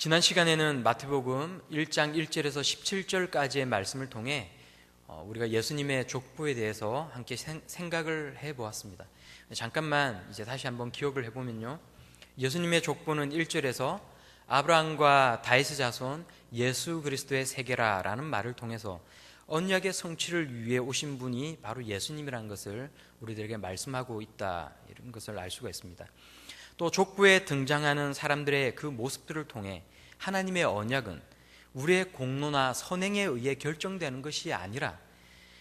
지난 시간에는 마태복음 1장 1절에서 17절까지의 말씀을 통해 우리가 예수님의 족보에 대해서 함께 생각을 해보았습니다. 잠깐만 이제 다시 한번 기억을 해보면요, 예수님의 족보는 1절에서 아브라함과 다윗의 자손 예수 그리스도의 세계라 라는 말을 통해서 언약의 성취를 위해 오신 분이 바로 예수님이라는 것을 우리들에게 말씀하고 있다, 이런 것을 알 수가 있습니다. 또 족보에 등장하는 사람들의 그 모습들을 통해 하나님의 언약은 우리의 공로나 선행에 의해 결정되는 것이 아니라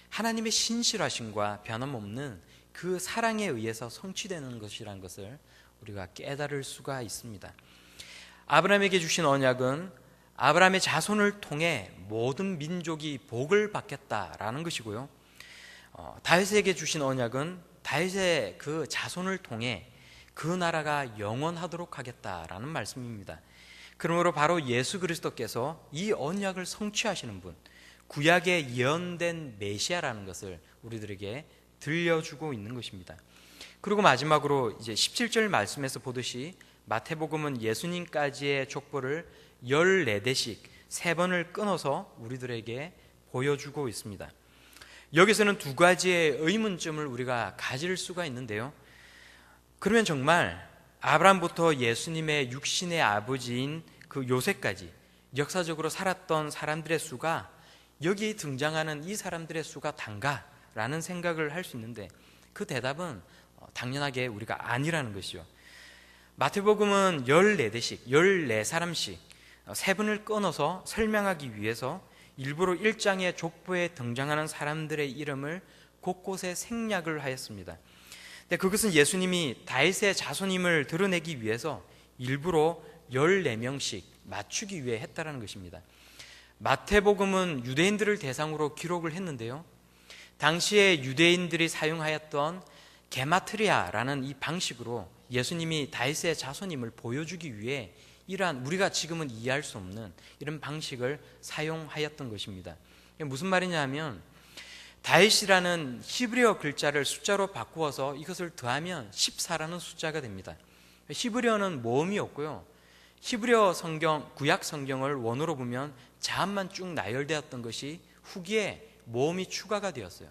하나님의 신실하심과 변함없는 그 사랑에 의해서 성취되는 것이라는 것을 우리가 깨달을 수가 있습니다. 아브라함에게 주신 언약은 아브라함의 자손을 통해 모든 민족이 복을 받겠다라는 것이고요, 다윗에게 주신 언약은 다윗의 그 자손을 통해 그 나라가 영원하도록 하겠다라는 말씀입니다. 그러므로 바로 예수 그리스도께서 이 언약을 성취하시는 분, 구약에 예언된 메시아라는 것을 우리들에게 들려주고 있는 것입니다. 그리고 마지막으로 이제 17절 말씀에서 보듯이 마태복음은 예수님까지의 족보를 14대씩 3번을 끊어서 우리들에게 보여주고 있습니다. 여기서는 두 가지의 의문점을 우리가 가질 수가 있는데요, 그러면 정말 아브라함부터 예수님의 육신의 아버지인 그 요셉까지 역사적으로 살았던 사람들의 수가 여기 등장하는 이 사람들의 수가 단가? 라는 생각을 할 수 있는데, 그 대답은 당연하게 우리가 아니라는 것이요. 마태복음은 14대씩 14사람씩 3번을 끊어서 설명하기 위해서 일부러 1장의 족보에 등장하는 사람들의 이름을 곳곳에 생략을 하였습니다. 근데 그것은 예수님이 다윗의 자손임을 드러내기 위해서 일부러 14명씩 맞추기 위해 했다는 것입니다. 마태복음은 유대인들을 대상으로 기록을 했는데요, 당시에 유대인들이 사용하였던 게마트리아라는 이 방식으로 예수님이 다윗의 자손임을 보여주기 위해 이러한 우리가 지금은 이해할 수 없는 이런 방식을 사용하였던 것입니다. 무슨 말이냐 하면, 다윗이라는 히브리어 글자를 숫자로 바꾸어서 이것을 더하면 14라는 숫자가 됩니다. 히브리어는 모음이 없고요, 히브리어 성경, 구약 성경을 원어로 보면 자음만 쭉 나열되었던 것이 후기에 모음이 추가가 되었어요.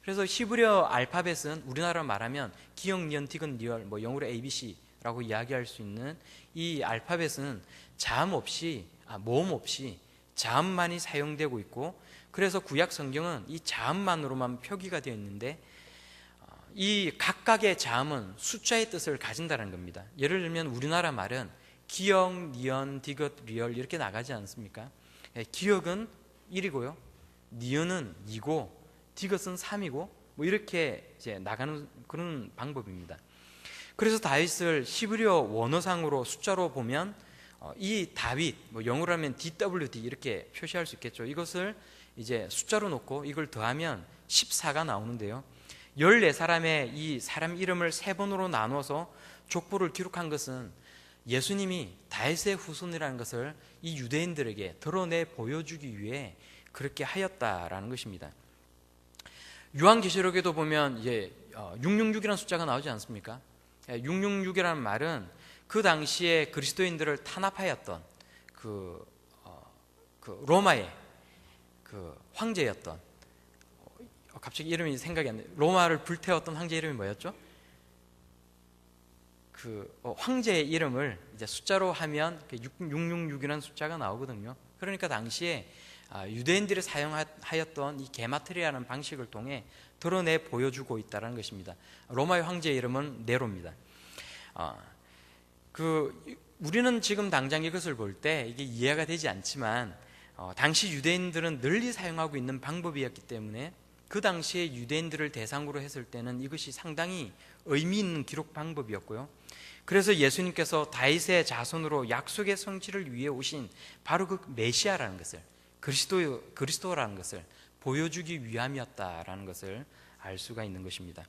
그래서 히브리어 알파벳은 우리나라로 말하면 기역, 니은, 디귿, 리얼, 영어로 ABC라고 이야기할 수 있는 이 알파벳은 자음 없이, 모음 없이 자음만이 사용되고 있고, 그래서 구약 성경은 이 자음만으로만 표기가 되어 있는데, 이 각각의 자음은 숫자의 뜻을 가진다는 겁니다. 예를 들면 우리나라 말은 기역, 니은, 디귿, 리얼 이렇게 나가지 않습니까? 기역은 1이고요, 니은은 2고, 디귿은 3이고, 이렇게 이제 나가는 그런 방법입니다. 그래서 다윗을 히브리어 원어상으로 숫자로 보면 이 다윗, 영어로 하면 DWD 이렇게 표시할 수 있겠죠. 이것을 이제 숫자로 놓고 이걸 더하면 14가 나오는데요, 14사람의 이 사람 이름을 3번으로 나눠서 족보를 기록한 것은 예수님이 다윗의 후손이라는 것을 이 유대인들에게 드러내 보여주기 위해 그렇게 하였다라는 것입니다. 요한계시록에도 보면 이제 666이라는 숫자가 나오지 않습니까? 666이라는 말은 그 당시에 그리스도인들을 탄압하였던 그 로마의 그 황제였던, 갑자기 이름이 생각이 안 나요. 로마를 불태웠던 황제 이름이 뭐였죠? 그 황제의 이름을 이제 숫자로 하면 666이라는 숫자가 나오거든요. 그러니까 당시에 유대인들이 사용하였던 이 게마트리아라는 방식을 통해 드러내 보여주고 있다는 것입니다. 로마의 황제의 이름은 네로입니다. 우리는 지금 당장 이것을 볼 때 이게 이해가 되지 않지만, 당시 유대인들은 널리 사용하고 있는 방법이었기 때문에 그 당시에 유대인들을 대상으로 했을 때는 이것이 상당히 의미 있는 기록 방법이었고요, 그래서 예수님께서 다윗의 자손으로 약속의 성취를 위해 오신 바로 그 메시아라는 것을, 그리스도라는 것을 보여주기 위함이었다라는 것을 알 수가 있는 것입니다.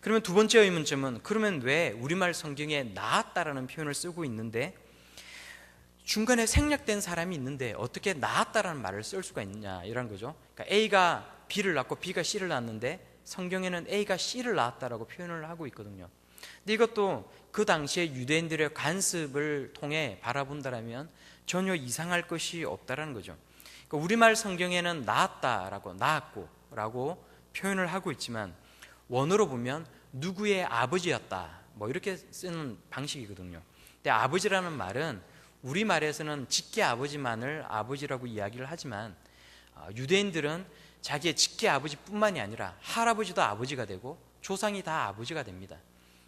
그러면 두 번째 의문점은, 그러면 왜 우리말 성경에 낳았다라는 표현을 쓰고 있는데 중간에 생략된 사람이 있는데 어떻게 낳았다라는 말을 쓸 수가 있느냐, 이런 거죠. 그러니까 A가 B를 낳고 B가 C를 낳았는데 성경에는 A가 C를 낳았다라고 표현을 하고 있거든요. 근데 이것도 그 당시에 유대인들의 관습을 통해 바라본다라면 전혀 이상할 것이 없다라는 거죠. 그러니까 우리말 성경에는 낳았다라고, 낳았고라고 표현을 하고 있지만 원어로 보면 누구의 아버지였다, 뭐 이렇게 쓰는 방식이거든요. 근데 아버지라는 말은 우리말에서는 직계 아버지만을 아버지라고 이야기를 하지만 유대인들은 자기의 직계 아버지뿐만이 아니라 할아버지도 아버지가 되고 조상이 다 아버지가 됩니다.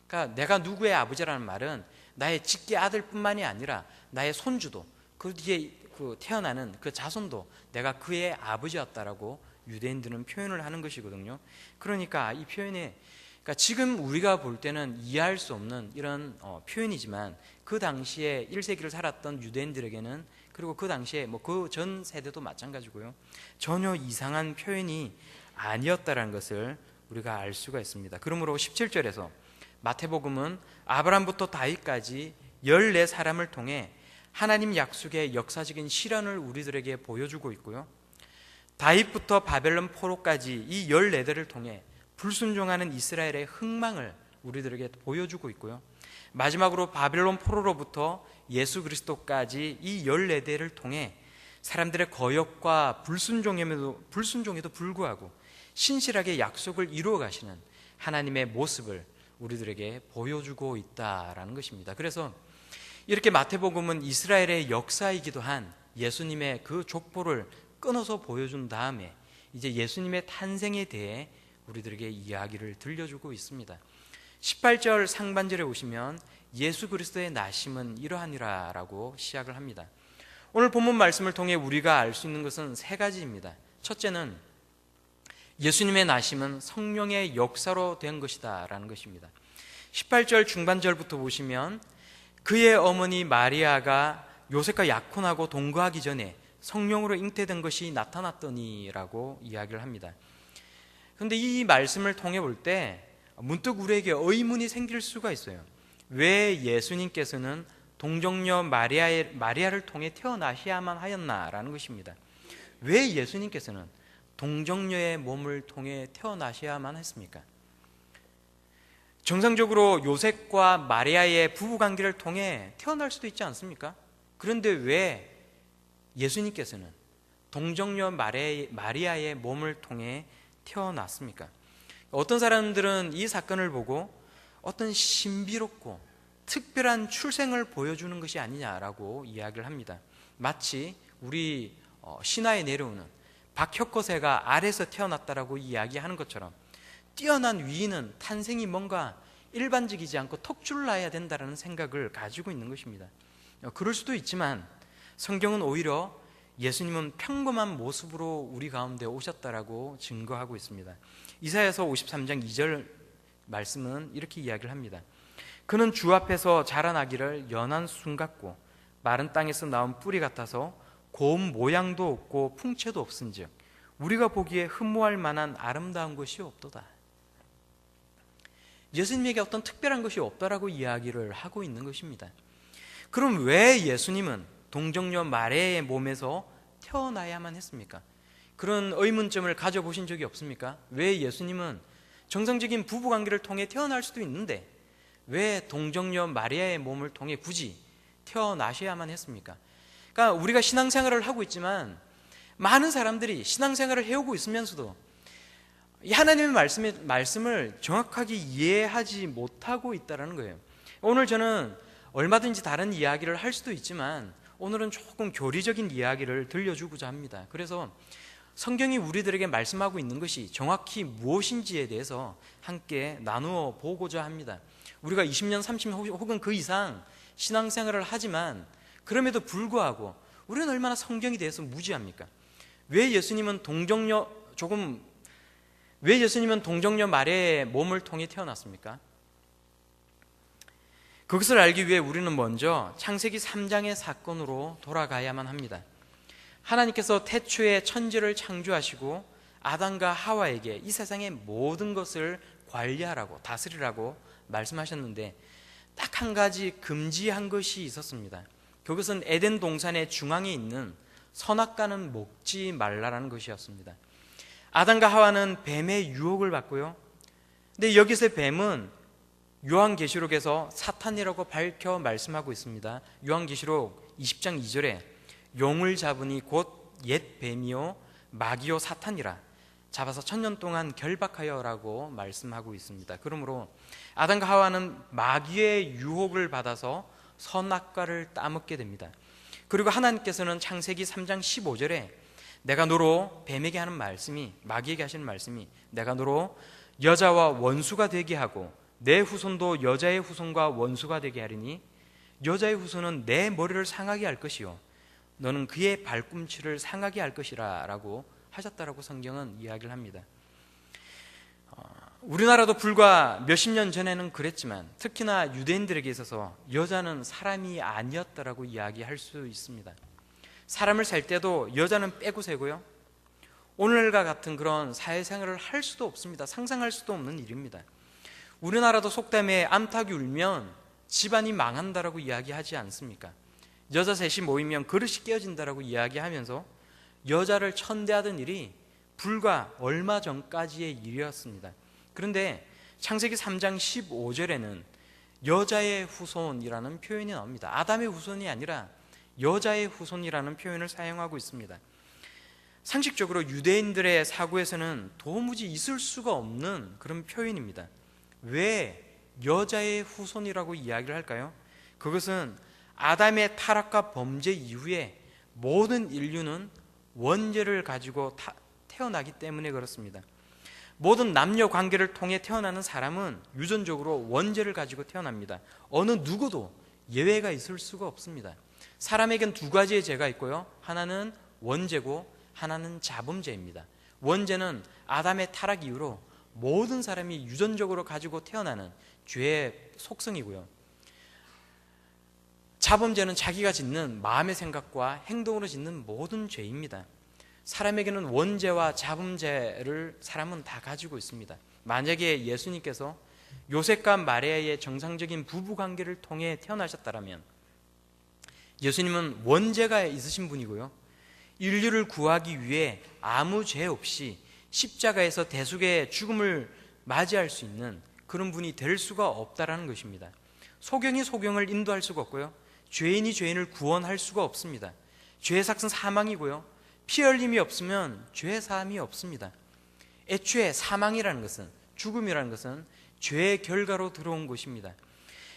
그러니까 내가 누구의 아버지라는 말은 나의 직계 아들뿐만이 아니라 나의 손주도, 그 뒤에 태어나는 그 자손도 내가 그의 아버지였다라고 유대인들은 표현을 하는 것이거든요. 그러니까 이 표현에, 그러니까 지금 우리가 볼 때는 이해할 수 없는 이런 표현이지만 그 당시에 1세기를 살았던 유대인들에게는, 그리고 그 당시에 뭐 그 전 세대도 마찬가지고요, 전혀 이상한 표현이 아니었다라는 것을 우리가 알 수가 있습니다. 그러므로 17절에서 마태복음은 아브라함부터 다윗까지 14사람을 통해 하나님 약속의 역사적인 실현을 우리들에게 보여주고 있고요, 다윗부터 바벨론 포로까지 이 14대를 통해 불순종하는 이스라엘의 흥망을 우리들에게 보여주고 있고요, 마지막으로 바벨론 포로로부터 예수 그리스도까지 이 14대를 통해 사람들의 거역과 불순종에도 불구하고 신실하게 약속을 이루어 가시는 하나님의 모습을 우리들에게 보여주고 있다라는 것입니다. 그래서 이렇게 마태복음은 이스라엘의 역사이기도 한 예수님의 그 족보를 끊어서 보여준 다음에 이제 예수님의 탄생에 대해 우리들에게 이야기를 들려주고 있습니다. 18절 상반절에 오시면 예수 그리스도의 나심은 이러하니라 라고 시작을 합니다. 오늘 본문 말씀을 통해 우리가 알 수 있는 것은 세 가지입니다. 첫째는 예수님의 나심은 성령의 역사로 된 것이다 라는 것입니다. 18절 중반절부터 보시면 그의 어머니 마리아가 요셉과 약혼하고 동거하기 전에 성령으로 잉태된 것이 나타났더니 라고 이야기를 합니다. 그런데 이 말씀을 통해 볼 때 문득 우리에게 의문이 생길 수가 있어요. 왜 예수님께서는 동정녀 마리아를 통해 태어나셔야만 하였나라는 것입니다. 왜 예수님께서는 동정녀의 몸을 통해 태어나셔야만 했습니까? 정상적으로 요셉과 마리아의 부부관계를 통해 태어날 수도 있지 않습니까? 그런데 왜 예수님께서는 동정녀 마리아의 몸을 통해 태어났습니까? 어떤 사람들은 이 사건을 보고 어떤 신비롭고 특별한 출생을 보여주는 것이 아니냐라고 이야기를 합니다. 마치 우리 신화에 내려오는 박혁거새가 알에서 태어났다라고 이야기하는 것처럼 뛰어난 위인은 탄생이 뭔가 일반적이지 않고 톡줄나야 된다는 생각을 가지고 있는 것입니다. 그럴 수도 있지만 성경은 오히려 예수님은 평범한 모습으로 우리 가운데 오셨다라고 증거하고 있습니다. 이사야서 53장 2절 말씀은 이렇게 이야기를 합니다. 그는 주 앞에서 자라나기를 연한 순 같고 마른 땅에서 나온 뿌리 같아서 고운 모양도 없고 풍채도 없은즉 우리가 보기에 흠모할 만한 아름다운 것이 없도다. 예수님에게 어떤 특별한 것이 없다라고 이야기를 하고 있는 것입니다. 그럼 왜 예수님은 동정녀 마리아의 몸에서 태어나야만 했습니까? 그런 의문점을 가져보신 적이 없습니까? 왜 예수님은 정상적인 부부관계를 통해 태어날 수도 있는데 왜 동정녀 마리아의 몸을 통해 굳이 태어나셔야만 했습니까? 그러니까 우리가 신앙생활을 하고 있지만 많은 사람들이 신앙생활을 해오고 있으면서도 이 하나님의 말씀을 정확하게 이해하지 못하고 있다는 거예요. 오늘 저는 얼마든지 다른 이야기를 할 수도 있지만 오늘은 조금 교리적인 이야기를 들려주고자 합니다. 그래서 성경이 우리들에게 말씀하고 있는 것이 정확히 무엇인지에 대해서 함께 나누어 보고자 합니다. 우리가 20년, 30년 혹은 그 이상 신앙생활을 하지만 그럼에도 불구하고 우리는 얼마나 성경에 대해서 무지합니까? 왜 예수님은 동정녀 마리아의 몸을 통해 태어났습니까? 그것을 알기 위해 우리는 먼저 창세기 3장의 사건으로 돌아가야만 합니다. 하나님께서 태초에 천지를 창조하시고 아담과 하와에게 이 세상의 모든 것을 관리하라고, 다스리라고 말씀하셨는데 딱 한 가지 금지한 것이 있었습니다. 그것은 에덴 동산의 중앙에 있는 선악과는 먹지 말라라는 것이었습니다. 아담과 하와는 뱀의 유혹을 받고요, 근데 여기서 뱀은 요한계시록에서 사탄이라고 밝혀 말씀하고 있습니다. 요한계시록 20장 2절에 용을 잡으니 곧 옛 뱀이요 마귀요 사탄이라 잡아서 1000년 동안 결박하여라고 말씀하고 있습니다. 그러므로 아담과 하와는 마귀의 유혹을 받아서 선악과를 따먹게 됩니다. 그리고 하나님께서는 창세기 3장 15절에 내가 너로 뱀에게 하는 말씀이, 마귀에게 하시는 말씀이, 내가 너로 여자와 원수가 되게 하고 내 후손도 여자의 후손과 원수가 되게 하리니 여자의 후손은 내 머리를 상하게 할 것이요 너는 그의 발꿈치를 상하게 할 것이라 라고 하셨다라고 성경은 이야기를 합니다. 우리나라도 불과 몇십 년 전에는 그랬지만 특히나 유대인들에게 있어서 여자는 사람이 아니었다라고 이야기할 수 있습니다. 사람을 살 때도 여자는 빼고 세고요, 오늘과 같은 그런 사회생활을 할 수도 없습니다. 상상할 수도 없는 일입니다. 우리나라도 속담에 암탉이 울면 집안이 망한다라고 이야기하지 않습니까? 여자 셋이 모이면 그릇이 깨어진다라고 이야기하면서 여자를 천대하던 일이 불과 얼마 전까지의 일이었습니다. 그런데 창세기 3장 15절에는 여자의 후손이라는 표현이 나옵니다. 아담의 후손이 아니라 여자의 후손이라는 표현을 사용하고 있습니다. 상식적으로 유대인들의 사고에서는 도무지 있을 수가 없는 그런 표현입니다. 왜 여자의 후손이라고 이야기를 할까요? 그것은 아담의 타락과 범죄 이후에 모든 인류는 원죄를 가지고 태어나기 때문에 그렇습니다. 모든 남녀 관계를 통해 태어나는 사람은 유전적으로 원죄를 가지고 태어납니다. 어느 누구도 예외가 있을 수가 없습니다. 사람에겐 두 가지의 죄가 있고요, 하나는 원죄고 하나는 자범죄입니다. 원죄는 아담의 타락 이후로 모든 사람이 유전적으로 가지고 태어나는 죄의 속성이고요, 자범죄는 자기가 짓는 마음의 생각과 행동으로 짓는 모든 죄입니다. 사람에게는 원죄와 자범죄를 사람은 다 가지고 있습니다. 만약에 예수님께서 요셉과 마리아의 정상적인 부부관계를 통해 태어나셨다면 예수님은 원죄가 있으신 분이고요, 인류를 구하기 위해 아무 죄 없이 십자가에서 대속의 죽음을 맞이할 수 있는 그런 분이 될 수가 없다라는 것입니다. 소경이 소경을 인도할 수가 없고요, 죄인이 죄인을 구원할 수가 없습니다. 죄의 삭은 사망이고요, 피 흘림이 없으면 죄 사함이 없습니다. 애초에 사망이라는 것은, 죽음이라는 것은 죄의 결과로 들어온 것입니다.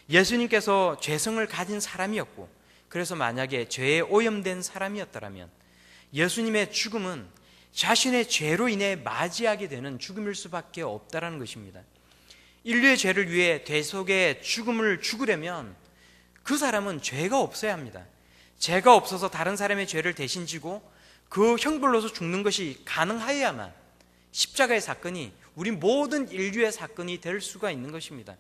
예수님께서 죄성을 가진 사람이었고, 그래서 만약에 죄에 오염된 사람이었다면 예수님의 죽음은 자신의 죄로 인해 맞이하게 되는 죽음일 수밖에 없다는 것입니다. 인류의 죄를 위해 대속의 죽음을 죽으려면 그 사람은 죄가 없어야 합니다. 죄가 없어서 다른 사람의 죄를 대신 지고 그 형벌로서 죽는 것이 가능하여야만 십자가의 사건이 우리 모든 인류의 사건이 될 수가 있는 것입니다.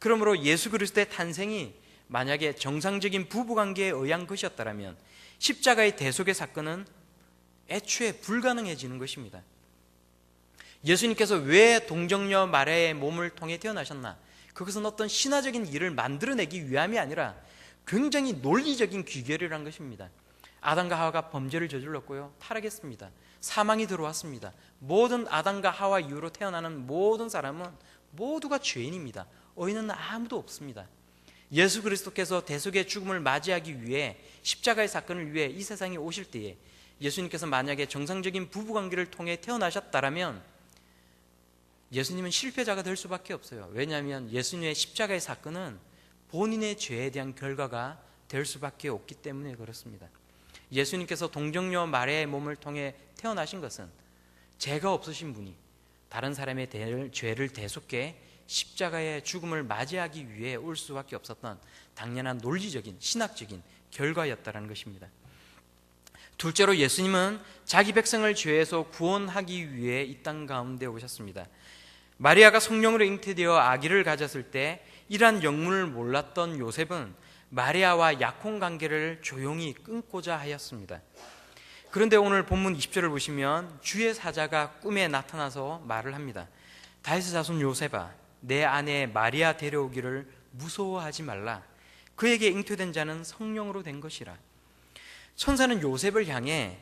그러므로 예수 그리스도의 탄생이 만약에 정상적인 부부관계에 의한 것이었다면 십자가의 대속의 사건은 애초에 불가능해지는 것입니다. 예수님께서 왜 동정녀 마리아의 몸을 통해 태어나셨나? 그것은 어떤 신화적인 일을 만들어내기 위함이 아니라 굉장히 논리적인 귀결이라는 것입니다. 아담과 하와가 범죄를 저질렀고요, 타락했습니다. 사망이 들어왔습니다. 모든 아담과 하와 이후로 태어나는 모든 사람은 모두가 죄인입니다. 의인은 아무도 없습니다. 예수 그리스도께서 대속의 죽음을 맞이하기 위해 십자가의 사건을 위해 이 세상에 오실 때에 예수님께서 만약에 정상적인 부부관계를 통해 태어나셨다면 예수님은 실패자가 될 수밖에 없어요. 왜냐하면 예수님의 십자가의 사건은 본인의 죄에 대한 결과가 될 수밖에 없기 때문에 그렇습니다. 예수님께서 동정녀 마리아의 몸을 통해 태어나신 것은 죄가 없으신 분이 다른 사람의 죄를 대속해 십자가의 죽음을 맞이하기 위해 올 수밖에 없었던 당연한 논리적인 신학적인 결과였다는 것입니다. 둘째로 예수님은 자기 백성을 죄에서 구원하기 위해 이 땅 가운데 오셨습니다. 마리아가 성령으로 잉태되어 아기를 가졌을 때 이러한 영문을 몰랐던 요셉은 마리아와 약혼 관계를 조용히 끊고자 하였습니다. 그런데 오늘 본문 20절을 보시면 주의 사자가 꿈에 나타나서 말을 합니다. 다윗의 자손 요셉아, 내 아내 마리아 데려오기를 무서워하지 말라. 그에게 잉태된 자는 성령으로 된 것이라. 천사는 요셉을 향해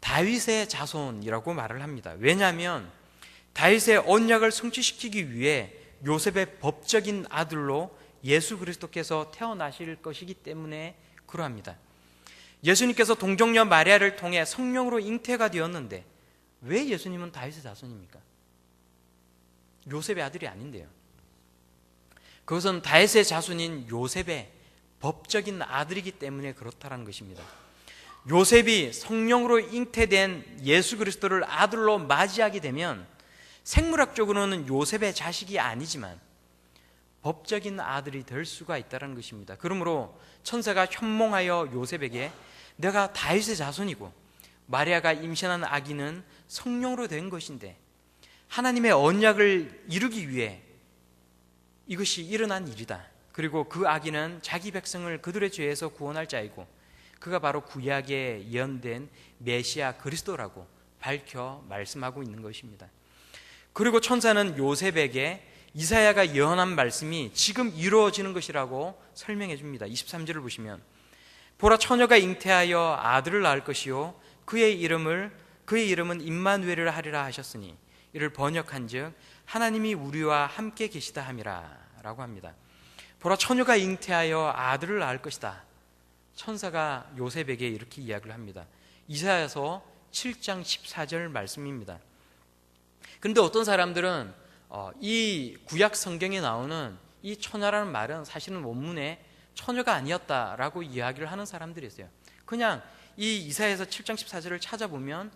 다윗의 자손이라고 말을 합니다. 왜냐하면 다윗의 언약을 성취시키기 위해 요셉의 법적인 아들로 예수 그리스도께서 태어나실 것이기 때문에 그러합니다. 예수님께서 동정녀 마리아를 통해 성령으로 잉태가 되었는데 왜 예수님은 다윗의 자손입니까? 요셉의 아들이 아닌데요. 그것은 다윗의 자손인 요셉의 법적인 아들이기 때문에 그렇다는 것입니다. 요셉이 성령으로 잉태된 예수 그리스도를 아들로 맞이하게 되면 생물학적으로는 요셉의 자식이 아니지만 법적인 아들이 될 수가 있다는 것입니다. 그러므로 천사가 현몽하여 요셉에게 내가 다윗의 자손이고 마리아가 임신한 아기는 성령으로 된 것인데 하나님의 언약을 이루기 위해 이것이 일어난 일이다. 그리고 그 아기는 자기 백성을 그들의 죄에서 구원할 자이고 그가 바로 구약에 예언된 메시아 그리스도라고 밝혀 말씀하고 있는 것입니다. 그리고 천사는 요셉에게 이사야가 예언한 말씀이 지금 이루어지는 것이라고 설명해 줍니다. 23절을 보시면 보라 처녀가 잉태하여 아들을 낳을 것이요 그의 이름은 임마누엘이라 하리라 하셨으니 이를 번역한즉 하나님이 우리와 함께 계시다 함이라 라고 합니다. 보라 처녀가 잉태하여 아들을 낳을 것이다. 천사가 요셉에게 이렇게 이야기를 합니다. 이사야서 7장 14절 말씀입니다. 그런데 어떤 사람들은 이 구약 성경에 나오는 이 처녀라는 말은 사실은 원문에 처녀가 아니었다라고 이야기를 하는 사람들이 있어요. 그냥 이 이사야서 7장 14절을 찾아보면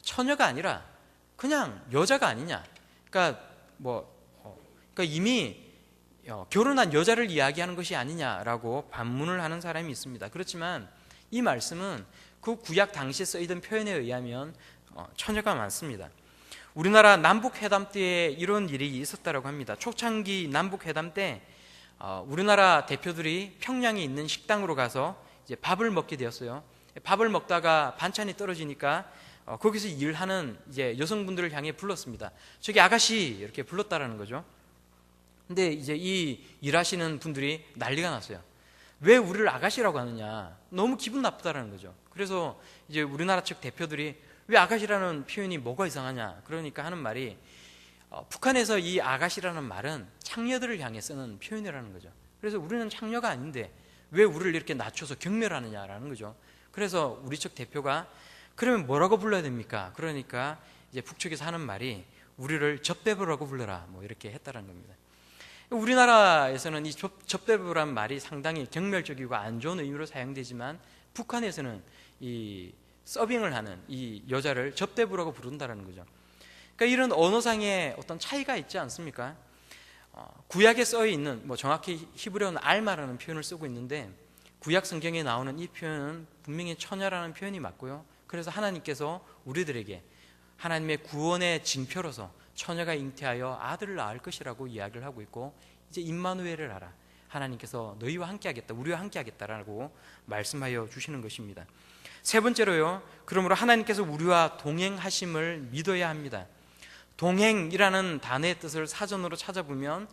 처녀가 아니라 그냥 여자가 아니냐. 그러니까 이미 결혼한 여자를 이야기하는 것이 아니냐라고 반문을 하는 사람이 있습니다. 그렇지만 이 말씀은 그 구약 당시에 쓰이던 표현에 의하면 처녀가 많습니다. 우리나라 남북회담 때 이런 일이 있었다고 합니다. 초창기 남북회담 때 우리나라 대표들이 평양에 있는 식당으로 가서 이제 밥을 먹게 되었어요. 밥을 먹다가 반찬이 떨어지니까 거기서 일하는 이제 여성분들을 향해 불렀습니다. 저기 아가씨 이렇게 불렀다라는 거죠. 근데 이제 이 일하시는 분들이 난리가 났어요. 왜 우리를 아가씨라고 하느냐? 너무 기분 나쁘다라는 거죠. 그래서 이제 우리나라 측 대표들이 왜 아가씨라는 표현이 뭐가 이상하냐? 그러니까 하는 말이 북한에서 이 아가씨라는 말은 창녀들을 향해 쓰는 표현이라는 거죠. 그래서 우리는 창녀가 아닌데 왜 우리를 이렇게 낮춰서 경멸하느냐라는 거죠. 그래서 우리 측 대표가 그러면 뭐라고 불러야 됩니까? 그러니까 이제 북측에서 하는 말이 우리를 접대부라고 불러라 뭐 이렇게 했다는 겁니다. 우리나라에서는 이 접대부란 말이 상당히 경멸적이고 안 좋은 의미로 사용되지만 북한에서는 이 서빙을 하는 이 여자를 접대부라고 부른다는 거죠. 그러니까 이런 언어상의 어떤 차이가 있지 않습니까? 구약에 써 있는 정확히 히브리어는 알마라는 표현을 쓰고 있는데 구약 성경에 나오는 이 표현은 분명히 처녀라는 표현이 맞고요. 그래서 하나님께서 우리들에게 하나님의 구원의 징표로서 처녀가 잉태하여 아들을 낳을 것이라고 이야기를 하고 있고 이제 임마누엘을 알아. 하나님께서 너희와 함께하겠다, 우리와 함께하겠다라고 말씀하여 주시는 것입니다. 세 번째로요. 그러므로 하나님께서 우리와 동행하심을 믿어야 합니다. 동행이라는 단어의 뜻을 사전으로 찾아보면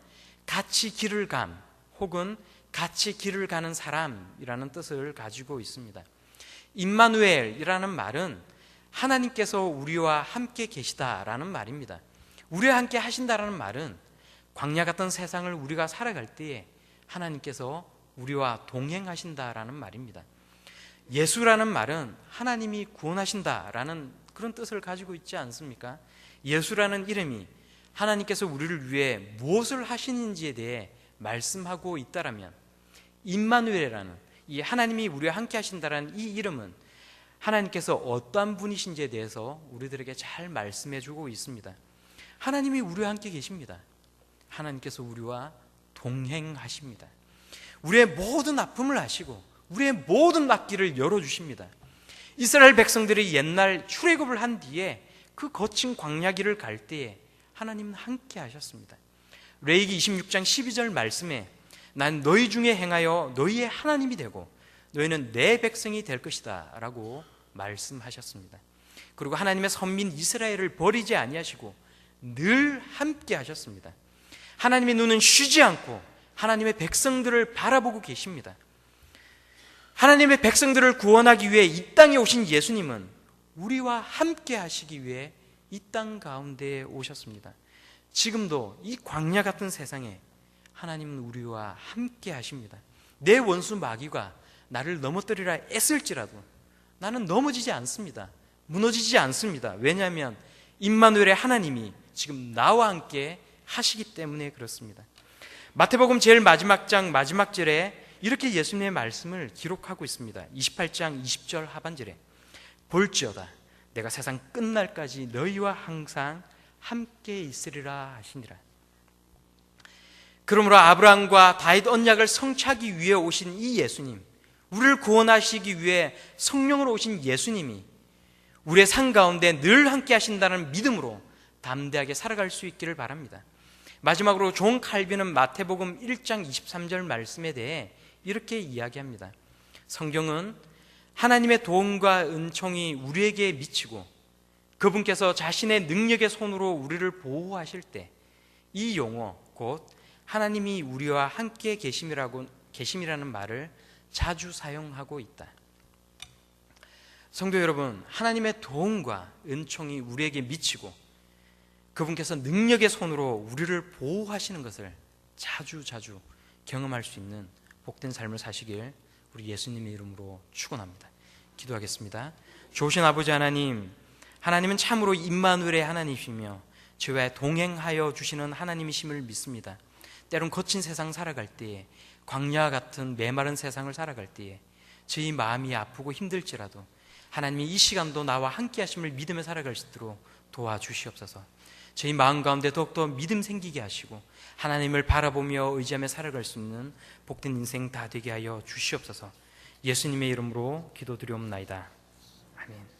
같이 길을 감 혹은 같이 길을 가는 사람이라는 뜻을 가지고 있습니다. 임마누엘이라는 말은 하나님께서 우리와 함께 계시다라는 말입니다. 우리와 함께 하신다라는 말은 광야 같은 세상을 우리가 살아갈 때에 하나님께서 우리와 동행하신다라는 말입니다. 예수라는 말은 하나님이 구원하신다라는 그런 뜻을 가지고 있지 않습니까? 예수라는 이름이 하나님께서 우리를 위해 무엇을 하시는지에 대해 말씀하고 있다라면 임마누엘이라는 이 하나님이 우리와 함께 하신다라는 이 이름은 하나님께서 어떠한 분이신지에 대해서 우리들에게 잘 말씀해 주고 있습니다. 하나님이 우리와 함께 계십니다. 하나님께서 우리와 동행하십니다. 우리의 모든 아픔을 아시고 우리의 모든 앞길을 열어주십니다. 이스라엘 백성들이 옛날 출애굽을 한 뒤에 그 거친 광야길을 갈 때에 하나님은 함께 하셨습니다. 레위기 26장 12절 말씀에 난 너희 중에 행하여 너희의 하나님이 되고 너희는 내 백성이 될 것이다 라고 말씀하셨습니다. 그리고 하나님의 선민 이스라엘을 버리지 아니하시고 늘 함께 하셨습니다. 하나님의 눈은 쉬지 않고 하나님의 백성들을 바라보고 계십니다. 하나님의 백성들을 구원하기 위해 이 땅에 오신 예수님은 우리와 함께 하시기 위해 이 땅 가운데에 오셨습니다. 지금도 이 광야 같은 세상에 하나님은 우리와 함께 하십니다. 내 원수 마귀가 나를 넘어뜨리라 애쓸지라도 나는 넘어지지 않습니다. 무너지지 않습니다. 왜냐하면 임마누엘의 하나님이 지금 나와 함께 하시기 때문에 그렇습니다. 마태복음 제일 마지막 장 마지막 절에 이렇게 예수님의 말씀을 기록하고 있습니다. 28장 20절 하반절에 볼지어다 내가 세상 끝날까지 너희와 항상 함께 있으리라 하시니라. 그러므로 아브라함과 다윗 언약을 성취하기 위해 오신 이 예수님, 우리를 구원하시기 위해 성령으로 오신 예수님이 우리의 삶 가운데 늘 함께 하신다는 믿음으로 담대하게 살아갈 수 있기를 바랍니다. 마지막으로 존 칼빈은 마태복음 1장 23절 말씀에 대해 이렇게 이야기합니다. 성경은 하나님의 도움과 은총이 우리에게 미치고 그분께서 자신의 능력의 손으로 우리를 보호하실 때 이 용어 곧 하나님이 우리와 함께 계심이라는 말을 자주 사용하고 있다. 성도 여러분, 하나님의 도움과 은총이 우리에게 미치고 그분께서 능력의 손으로 우리를 보호하시는 것을 자주 경험할 수 있는 복된 삶을 사시길 우리 예수님의 이름으로 축원합니다. 기도하겠습니다. 좋으신 아버지 하나님, 하나님은 참으로 임마누엘의 하나님이시며 저와 동행하여 주시는 하나님이심을 믿습니다. 때론 거친 세상 살아갈 때에, 광야 같은 메마른 세상을 살아갈 때에 저희 마음이 아프고 힘들지라도 하나님이 이 시간도 나와 함께 하심을 믿으며 살아갈 수 있도록 도와주시옵소서. 저희 마음 가운데 더욱더 믿음 생기게 하시고 하나님을 바라보며 의지하며 살아갈 수 있는 복된 인생 다 되게 하여 주시옵소서. 예수님의 이름으로 기도드리옵나이다. 아멘.